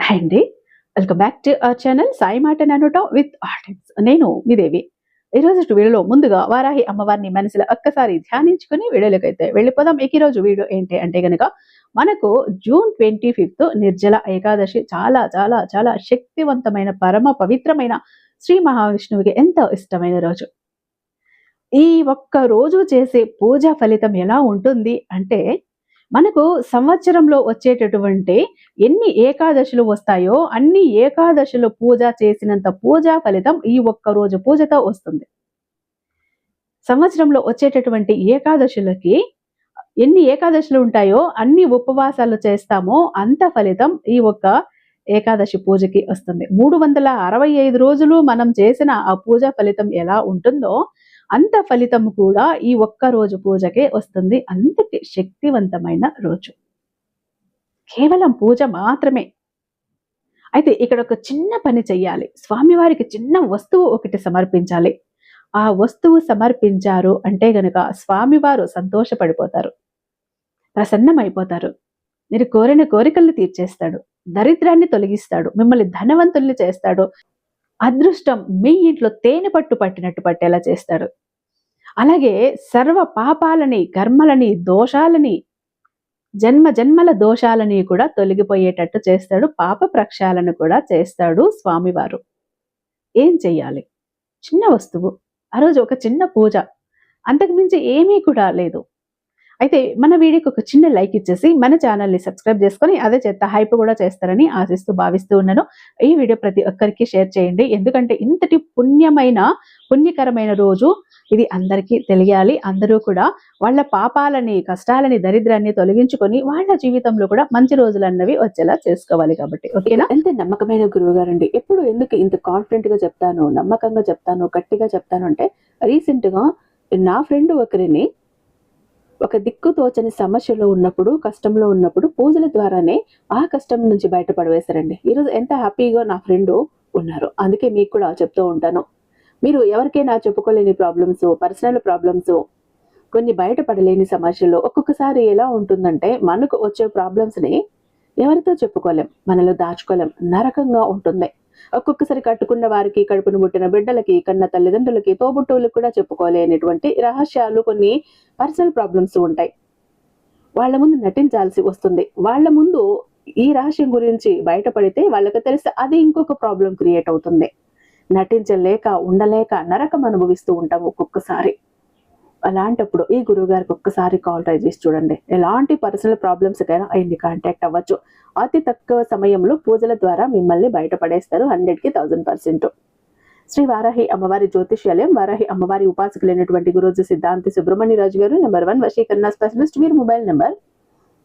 Hi అండి. Welcome back to our channel Sai మాట నానోట with artist. నేను మీ దేవి. ఈరోజు వీడియోలో ముందుగా వారాహి అమ్మవారిని మనసులో ఒక్కసారి ధ్యానించుకుని వీడియోలోకైతే వెళ్ళిపోదాం. ఈ రోజు వీడియో ఏంటి అంటే గనక మనకు జూన్ 25 నిర్జల ఏకాదశి చాలా చాలా చాలా శక్తివంతమైన పరమ పవిత్రమైన శ్రీ మహావిష్ణువుకి ఎంతో ఇష్టమైన రోజు. ఈ ఒక్క రోజు చేసే పూజ ఫలితం ఎలా ఉంటుంది అంటే మనకు సంవత్సరంలో వచ్చేటటువంటి ఎన్ని ఏకాదశులు వస్తాయో అన్ని ఏకాదశులు పూజ చేసినంత పూజా ఫలితం ఈ ఒక్క రోజు పూజతో వస్తుంది. సంవత్సరంలో వచ్చేటటువంటి ఏకాదశులకి ఎన్ని ఏకాదశులు ఉంటాయో అన్ని ఉపవాసాలు చేస్తామో అంత ఫలితం ఈ ఒక్క ఏకాదశి పూజకి వస్తుంది. 365 రోజులు మనం చేసిన ఆ పూజ ఫలితం ఎలా ఉంటుందో అంత ఫలితం కూడా ఈ ఒక్క రోజు పూజకే వస్తుంది. అంతటి శక్తివంతమైన రోజు, కేవలం పూజ మాత్రమే. అయితే ఇక్కడ ఒక చిన్న పని చెయ్యాలి. స్వామివారికి చిన్న వస్తువు ఒకటి సమర్పించాలి. ఆ వస్తువు సమర్పించారు అంటే గనుక స్వామివారు సంతోషపడిపోతారు, ప్రసన్నమైపోతారు. మీరు కోరిన కోరికల్ని తీర్చేస్తాడు, దరిద్రాన్ని తొలగిస్తాడు, మిమ్మల్ని ధనవంతుల్ని చేస్తాడు, అదృష్టం మీ ఇంట్లో తేనె పట్టు పట్టినట్టు పట్టేలా చేస్తాడు. అలాగే సర్వ పాపాలని, కర్మలని, దోషాలని, జన్మ జన్మల దోషాలని కూడా తొలగిపోయేటట్టు చేస్తాడు. పాప ప్రక్షాళన కూడా చేస్తాడు స్వామివారు. ఏం చెయ్యాలి? చిన్న వస్తువు, ఆ రోజు ఒక చిన్న పూజ, అంతకుమించి ఏమీ కూడా లేదు. అయితే మన వీడియోకి ఒక చిన్న లైక్ ఇచ్చేసి మన ఛానల్ని సబ్స్క్రైబ్ చేసుకొని అదే చేత హైప్ కూడా చేస్తారని ఆశిస్తూ భావిస్తూ ఉన్నాను. ఈ వీడియో ప్రతి ఒక్కరికి షేర్ చేయండి. ఎందుకంటే ఇంతటి పుణ్యకరమైన రోజు ఇది అందరికీ తెలియాలి. అందరూ కూడా వాళ్ళ పాపాలని, కష్టాలని, దరిద్రాన్ని తొలగించుకొని వాళ్ళ జీవితంలో కూడా మంచి రోజులు అన్నవి వచ్చేలా చేసుకోవాలి. కాబట్టి ఓకేనా? ఎంత నమ్మకమైన గురువు గారండి. ఎప్పుడు ఎందుకు ఇంత కాన్ఫిడెంట్ గా చెప్తాను, నమ్మకంగా చెప్తాను, గట్టిగా చెప్తాను అంటే రీసెంట్ గా నా ఫ్రెండ్ ఒకరిని ఒక దిక్కు తోచని సమస్యలో ఉన్నప్పుడు, కష్టంలో ఉన్నప్పుడు పూజల ద్వారానే ఆ కష్టం నుంచి బయటపడవేశారండి. ఈరోజు ఎంత హ్యాపీగా నా ఫ్రెండ్ ఉన్నారు. అందుకే మీకు కూడా చెప్తూ ఉంటాను, మీరు ఎవరికైనా చెప్పుకోలేని ప్రాబ్లమ్స్, పర్సనల్ ప్రాబ్లమ్స్, కొన్ని బయటపడలేని సమస్యలు ఒక్కొక్కసారి ఎలా ఉంటుందంటే మనకు వచ్చే ప్రాబ్లమ్స్ని ఎవరితో చెప్పుకోలేం, మనలో దాచుకోలేం, నరకంగా ఉంటుంది. ఒక్కొక్కసారి కట్టుకున్న వారికి, కడుపును పుట్టిన బిడ్డలకి, కన్న తల్లిదండ్రులకి, తోబుట్టువులకు కూడా చెప్పుకోలేనటువంటి రహస్యాలు, కొన్ని పర్సనల్ ప్రాబ్లమ్స్ ఉంటాయి. వాళ్ళ ముందు నటించాల్సి వస్తుంది. వాళ్ళ ముందు ఈ రహస్యం గురించి బయటపడితే వాళ్ళకి తెలిస్తే అది ఇంకొక ప్రాబ్లం క్రియేట్ అవుతుంది. నటించలేక, ఉండలేక నరకం అనుభవిస్తూ ఉంటాం ఒక్కొక్కసారి. అలాంటప్పుడు ఈ గురువు గారికి ఒక్కసారి కాల్ ట్రై చేసి చూడండి. ఎలాంటి పర్సనల్ ప్రాబ్లమ్స్ కైనా ఆయన్ని కాంటాక్ట్ అవ్వచ్చు. అతి తక్కువ సమయంలో పూజల ద్వారా మిమ్మల్ని బయటపడేస్తారు 100కి 1000%. శ్రీ వారాహి అమ్మవారి జ్యోతిష్యాలయం, వారాహి అమ్మవారి ఉపాసకులైనటువంటి గురూజీ సిద్ధాంతి సుబ్రహ్మణ్యరాజు గారు, నెంబర్ 1 వశీకరణ స్పెషలిస్ట్. వీరి మొబైల్ నెంబర్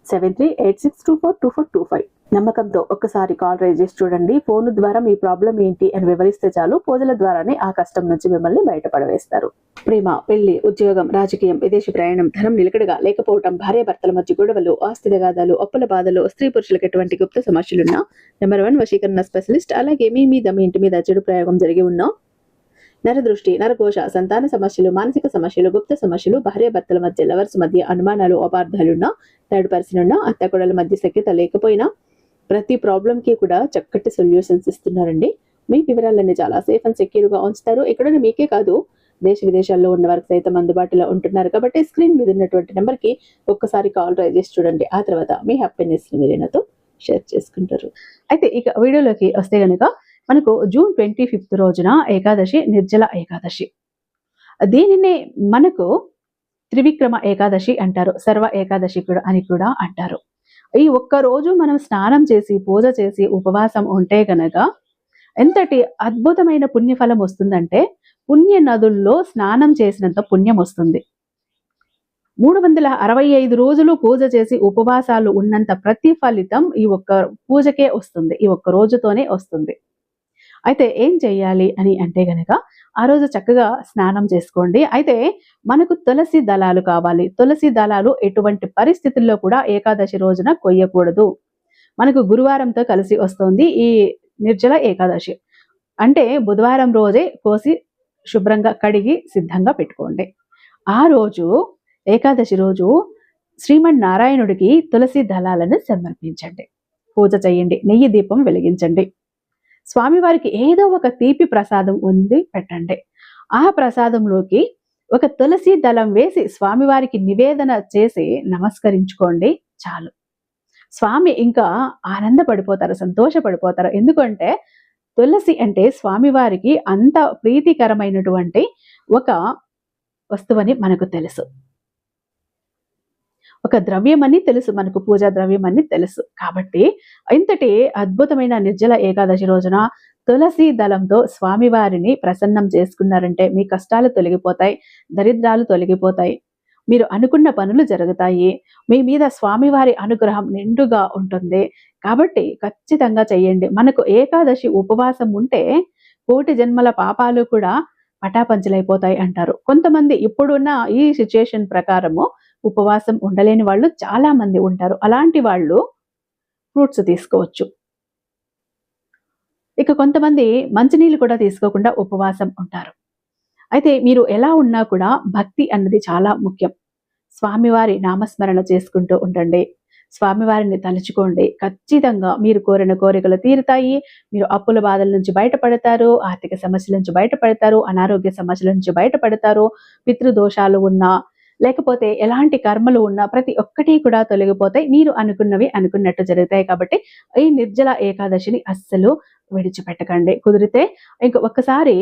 7386242425. నమ్మకంతో ఒక్కసారి కాల్ రైజ్ చేసి చూడండి. ఫోన్ ద్వారా మీ ప్రాబ్లం ఏంటి అని వివరిస్తే చాలు, పూజల ద్వారానే ఆ కష్టం నుంచి మిమ్మల్ని బయటపడవేస్తారు. ప్రేమ, పెళ్లి, ఉద్యోగం, రాజకీయం, విదేశీ ప్రయాణం, ధనం నిలకడగా లేకపోవడం, భార్యాభర్తల మధ్య గొడవలు, ఆస్తి తగాదాలు, అప్పుల బాధలు, స్త్రీ పురుషులకు ఎటువంటి గుప్త సమస్యలున్నా నెంబర్ 1 వశీకరణ స్పెషలిస్ట్. అలాగే మీ ఇంటి మీద చెడు ప్రయోగం జరిగి ఉన్నా, నరదృష్టి, నరఘోష, సంతాన సమస్యలు, మానసిక సమస్యలు, గుప్త సమస్యలు, భార్యాభర్తల మధ్య, లవర్స్ మధ్య అనుమానాలు, అపార్థాలున్నా, థర్డ్ పర్సన్ ఉన్నా, అత్తకొడల మధ్య సఖ్యత లేకపోయినా ప్రతి ప్రాబ్లంకి కూడా చక్కటి సొల్యూషన్స్ ఇస్తున్నారండి. మీ వివరాలన్నీ చాలా సేఫ్ అండ్ సెక్యూర్గా ఉంచుతారు. ఎక్కడైనా మీకే కాదు, దేశ విదేశాల్లో ఉన్న వారికి సైతం అందుబాటులో ఉంటున్నారు. కాబట్టి స్క్రీన్ మీద ఉన్నటువంటి నెంబర్కి ఒక్కసారి కాల్ ట్రై చేసి చూడండి. ఆ తర్వాత మీ హ్యాపీనెస్ మీరు నాతో షేర్ చేసుకుంటారు. అయితే ఇక వీడియోలోకి వస్తే గనుక మనకు జూన్ 25 రోజున ఏకాదశి, నిర్జల ఏకాదశి. దీనినే మనకు త్రివిక్రమ ఏకాదశి అంటారు, సర్వ ఏకాదశి కూడా అని కూడా అంటారు. ఈ ఒక్క రోజు మనం స్నానం చేసి, పూజ చేసి, ఉపవాసం ఉంటే గనక ఎంతటి అద్భుతమైన పుణ్యఫలం వస్తుందంటే పుణ్య నదుల్లో స్నానం చేసినంత పుణ్యం వస్తుంది. 365 రోజులు పూజ చేసి ఉపవాసాలు ఉన్నంత ప్రతిఫలితం ఈ ఒక్క పూజకే వస్తుంది, ఈ ఒక్క రోజుతోనే వస్తుంది. అయితే ఏం చెయ్యాలి అని అంటే గనక ఆ రోజు చక్కగా స్నానం చేసుకోండి. అయితే మనకు తులసి దళాలు కావాలి. తులసి దళాలు ఎటువంటి పరిస్థితుల్లో కూడా ఏకాదశి రోజున కొయ్యకూడదు. మనకు గురువారంతో కలిసి వస్తుంది ఈ నిర్జల ఏకాదశి. అంటే బుధవారం రోజే కోసి శుభ్రంగా కడిగి సిద్ధంగా పెట్టుకోండి. ఆ రోజు ఏకాదశి రోజు శ్రీమన్నారాయణుడికి తులసి దళాలను సమర్పించండి. పూజ చేయండి, నెయ్యి దీపం వెలిగించండి. స్వామివారికి ఏదో ఒక తీపి ప్రసాదం ఉంది పెట్టండి. ఆ ప్రసాదంలోకి ఒక తులసి దళం వేసి స్వామివారికి నివేదన చేసి నమస్కరించుకోండి చాలు. స్వామి ఇంకా ఆనందపడిపోతారు, సంతోషపడిపోతారు. ఎందుకంటే తులసి అంటే స్వామివారికి అంత ప్రీతికరమైనటువంటి ఒక వస్తువని మనకు తెలుసు. ఒక ద్రవ్యమని తెలుసు, మనకు పూజా ద్రవ్యమని తెలుసు. కాబట్టి ఇంతటి అద్భుతమైన నిర్జల ఏకాదశి రోజున తులసి దళంతో స్వామివారిని ప్రసన్నం చేసుకున్నారంటే మీ కష్టాలు తొలగిపోతాయి, దరిద్రాలు తొలగిపోతాయి, మీరు అనుకున్న పనులు జరుగుతాయి, మీ మీద స్వామివారి అనుగ్రహం నిండుగా ఉంటుంది. కాబట్టి ఖచ్చితంగా చెయ్యండి. మనకు ఏకాదశి ఉపవాసం ఉంటే కోటి జన్మల పాపాలు కూడా పటాపంచలైపోతాయి అంటారు. కొంతమంది ఇప్పుడున్న ఈ సిచ్యుయేషన్ ప్రకారము ఉపవాసం ఉండలేని వాళ్ళు చాలా మంది ఉంటారు. అలాంటి వాళ్ళు ఫ్రూట్స్ తీసుకోవచ్చు. ఇక కొంతమంది మంచినీళ్ళు కూడా తీసుకోకుండా ఉపవాసం ఉంటారు. అయితే మీరు ఎలా ఉన్నా కూడా భక్తి అన్నది చాలా ముఖ్యం. స్వామివారి నామస్మరణ చేసుకుంటూ ఉండండి. స్వామివారిని తలుచుకోండి. ఖచ్చితంగా మీరు కోరిన కోరికలు తీరుతాయి. మీరు అప్పుల బాధల నుంచి బయటపడతారు, ఆర్థిక సమస్యల నుంచి బయటపడతారు, అనారోగ్య సమస్యల నుంచి బయటపడతారు. పితృదోషాలు ఉన్నా, లేకపోతే ఎలాంటి కర్మలు ఉన్నా ప్రతి ఒక్కటి కూడా తొలగిపోతాయి. మీరు అనుకున్నవి అనుకున్నట్టు జరుగుతాయి. కాబట్టి ఈ నిర్జల ఏకాదశిని అస్సలు విడిచిపెట్టకండి. కుదిరితే ఇంక ఒక్కసారి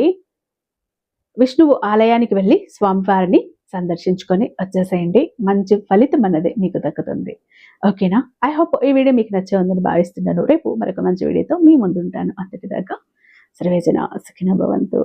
విష్ణువు ఆలయానికి వెళ్ళి స్వామివారిని సందర్శించుకొని వచ్చేసేయండి. మంచి ఫలితం అన్నది మీకు దక్కుతుంది. ఓకేనా? ఐ హోప్ ఈ వీడియో మీకు నచ్చే ఉందని భావిస్తున్నాను. రేపు మరొక మంచి వీడియోతో మీ ముందుంటాను. అంతటిదాకా సర్వేజన సుఖినో భవంతు.